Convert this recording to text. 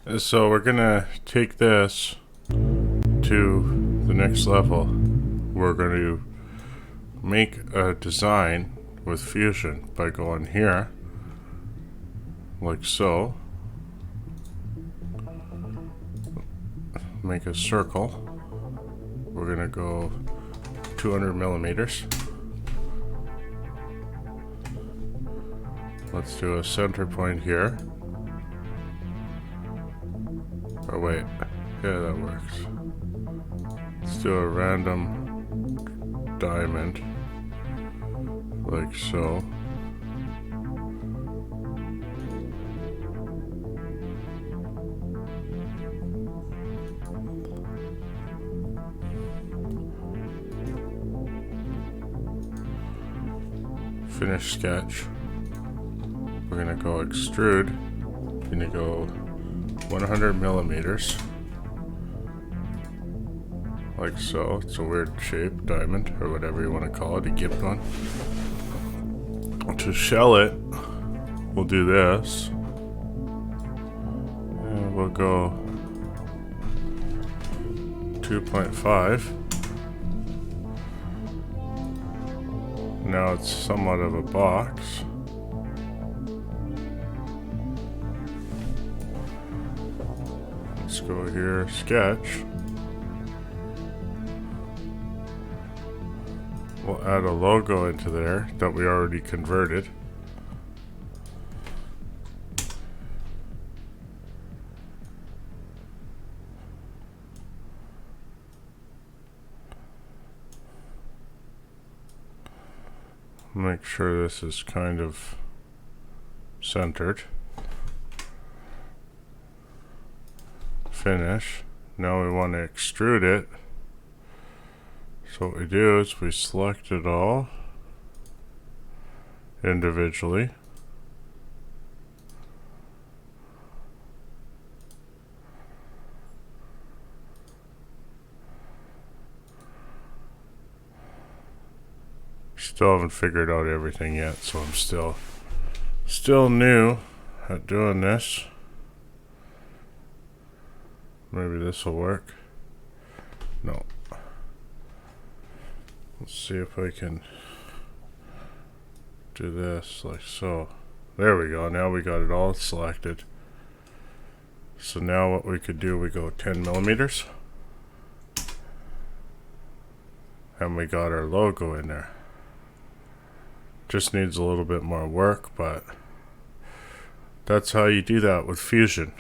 So we're gonna take this to the next level. We're going to make a design with Fusion by going here, like so. Make a circle. We're gonna go 200 millimeters. Let's do a center point here. Oh wait, yeah, that works. Let's do a random diamond, like so. Finish sketch. We're gonna go extrude. We're gonna go 100 millimeters. Like so. It's a weird shape, diamond, or whatever you want to call it, a gift one. To shell it, we'll do this. And we'll go 2.5. Now it's somewhat of a box. Let's go here, sketch. We'll add a logo into there that we already converted. Make sure this is kind of centered. Finish. Now we want to extrude it. So what we do is we select it all individually. Still haven't figured out everything yet, so I'm still new at doing this. Maybe this will work. No. Let's see if I can do this like so. There we go. Now we got it all selected. So now what we could do, we go 10 millimeters. And we got our logo in there. Just needs a little bit more work, but that's how you do that with Fusion.